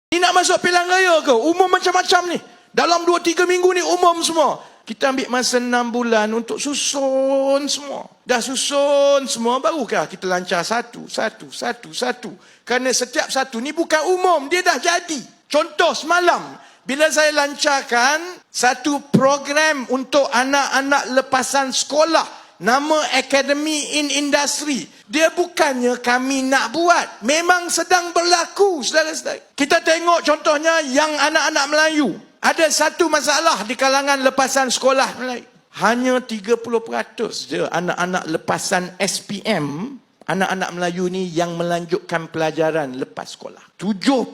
Ni nak masuk pilihan raya ke? Umum macam-macam ni. Dalam 2-3 minggu ni umum semua. Kita ambil masa 6 bulan untuk susun semua. Dah susun semua, barukah kita lancar satu. Kerana setiap satu ni bukan umum, dia dah jadi. Contoh semalam, bila saya lancarkan satu program untuk anak-anak lepasan sekolah, nama Academy in Industry. Dia bukannya kami nak buat. Memang sedang berlaku, saudara-saudara. Kita tengok contohnya yang anak-anak Melayu. Ada satu masalah di kalangan lepasan sekolah Melayu. Hanya 30% je anak-anak lepasan SPM, anak-anak Melayu ni yang melanjutkan pelajaran lepas sekolah. 70%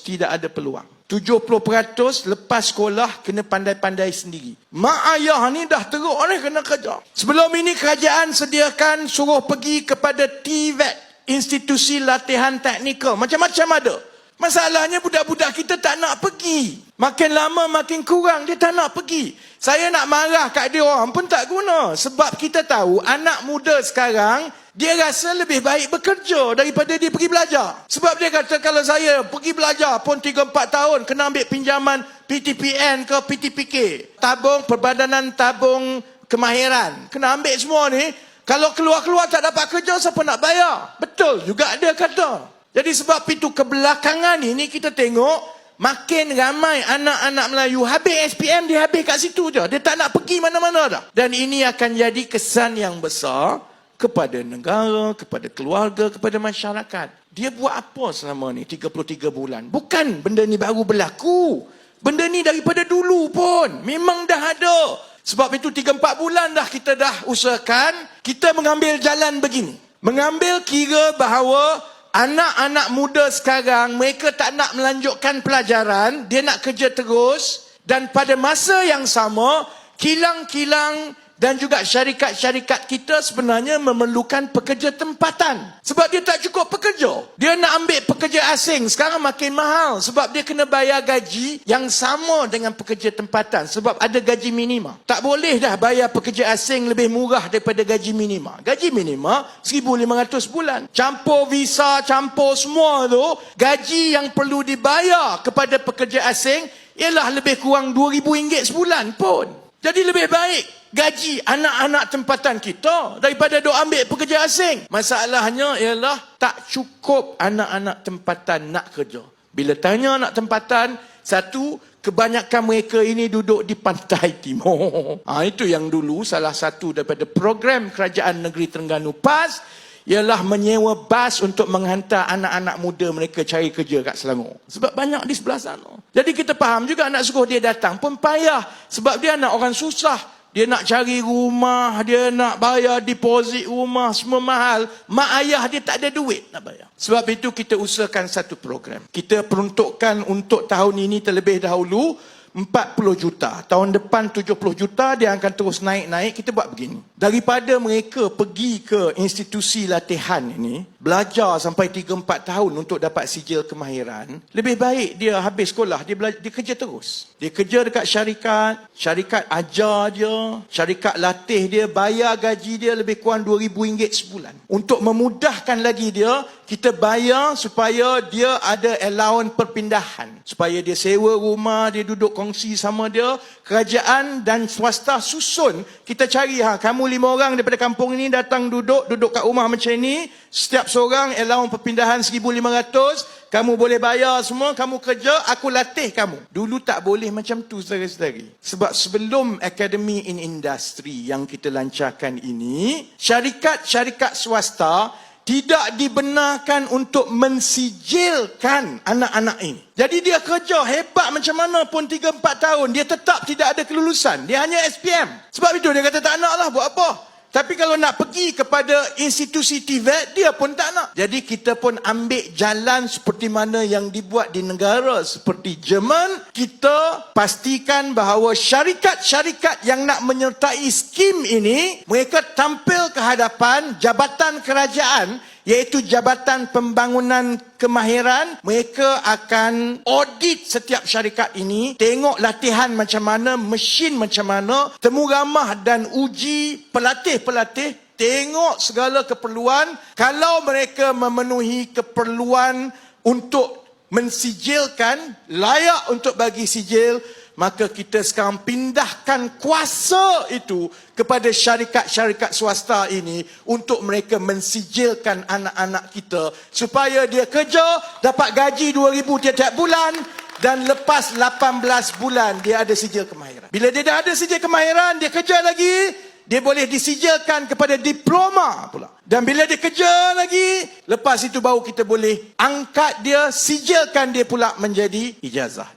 tidak ada peluang. 70% lepas sekolah kena pandai-pandai sendiri. Mak ayah ni dah teruk ni kena kerja. Sebelum ini kerajaan sediakan suruh pergi kepada TVET, institusi latihan teknikal. Macam-macam ada. Masalahnya budak-budak kita tak nak pergi. Makin lama makin kurang, dia tak nak pergi. Saya nak marah kat dia orang pun tak guna. Sebab kita tahu anak muda sekarang, dia rasa lebih baik bekerja daripada dia pergi belajar. Sebab dia kata kalau saya pergi belajar pun 3-4 tahun kena ambil pinjaman PTPN ke PTPK. Tabung Perbadanan Tabung Kemahiran. Kena ambil semua ni. Kalau keluar-keluar tak dapat kerja, siapa nak bayar? Betul juga dia kata. Jadi sebab itu kebelakangan ini kita tengok makin ramai anak-anak Melayu habis SPM, dia habis kat situ je. Dia tak nak pergi mana-mana dah. Dan ini akan jadi kesan yang besar kepada negara, kepada keluarga, kepada masyarakat. Dia buat apa selama ni 33 bulan? Bukan benda ni baru berlaku. Benda ni daripada dulu pun. Memang dah ada. Sebab itu 3-4 bulan dah kita dah usahakan. Kita mengambil jalan begini. Mengambil kira bahawa anak-anak muda sekarang, mereka tak nak melanjutkan pelajaran. Dia nak kerja terus. Dan pada masa yang sama, kilang-kilang dan juga syarikat-syarikat kita sebenarnya memerlukan pekerja tempatan. Sebab dia tak cukup pekerja. Dia nak ambil pekerja asing. Sekarang makin mahal. Sebab dia kena bayar gaji yang sama dengan pekerja tempatan. Sebab ada gaji minima. Tak boleh dah bayar pekerja asing lebih murah daripada gaji minima. Gaji minima 1,500 bulan. Campur visa, campur semua tu. Gaji yang perlu dibayar kepada pekerja asing ialah lebih kurang RM2,000 sebulan pun. Jadi lebih baik gaji anak-anak tempatan kita daripada duk ambil pekerja asing. Masalahnya ialah tak cukup anak-anak tempatan nak kerja. Bila tanya anak tempatan, satu, kebanyakan mereka ini duduk di pantai timur. Itu yang dulu salah satu daripada program kerajaan negeri Terengganu PAS ialah menyewa bas untuk menghantar anak-anak muda mereka cari kerja kat Selangor. Sebab banyak di sebelah sana. Jadi kita faham juga nak suruh dia datang pun payah. Sebab dia anak orang susah. Dia nak cari rumah, dia nak bayar deposit rumah, semua mahal. Mak ayah dia tak ada duit nak bayar. Sebab itu kita usahakan satu program. Kita peruntukkan untuk tahun ini terlebih dahulu 40 juta. Tahun depan 70 juta, dia akan terus naik-naik. Kita buat begini. Daripada mereka pergi ke institusi latihan ini, belajar sampai 3-4 tahun untuk dapat sijil kemahiran, lebih baik dia habis sekolah, dia kerja terus. Dia kerja dekat syarikat ajar dia, syarikat latih dia, bayar gaji dia lebih kurang RM2,000 sebulan. Untuk memudahkan lagi dia, kita bayar supaya dia ada allowance perpindahan. Supaya dia sewa rumah, dia duduk kongsi sama dia. Kerajaan dan swasta susun. Kita cari, kamu 5 orang daripada kampung ini datang duduk kat rumah macam ni. Setiap seorang allowance perpindahan RM1,500. Kamu boleh bayar semua, kamu kerja, aku latih kamu. Dulu tak boleh macam tu, saudara-saudari. Sebab sebelum Academy in Industry yang kita lancarkan ini, syarikat-syarikat swasta tidak dibenarkan untuk mensijilkan anak-anak ini. Jadi dia kerja hebat macam mana pun 3-4 tahun, dia tetap tidak ada kelulusan. Dia hanya SPM. Sebab itu dia kata tak nak lah buat apa. Tapi kalau nak pergi kepada institusi TVET, dia pun tak nak. Jadi kita pun ambil jalan seperti mana yang dibuat di negara seperti Jerman. Kita pastikan bahawa syarikat-syarikat yang nak menyertai skim ini, mereka tampil ke hadapan jabatan kerajaan, iaitu Jabatan Pembangunan Kemahiran. Mereka akan audit setiap syarikat ini, tengok latihan macam mana, mesin macam mana, temu ramah dan uji pelatih-pelatih, tengok segala keperluan. Kalau mereka memenuhi keperluan untuk mensijilkan, layak untuk bagi sijil, maka kita sekarang pindahkan kuasa itu kepada syarikat-syarikat swasta ini untuk mereka mensijilkan anak-anak kita supaya dia kerja, dapat gaji 2,000 tiap-tiap bulan dan lepas 18 bulan dia ada sijil kemahiran. Bila dia dah ada sijil kemahiran, dia kerja lagi, dia boleh disijilkan kepada diploma pula. Dan bila dia kerja lagi, lepas itu baru kita boleh angkat dia, sijilkan dia pula menjadi ijazah.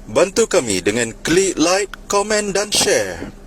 Bantu kami dengan klik like, komen dan share.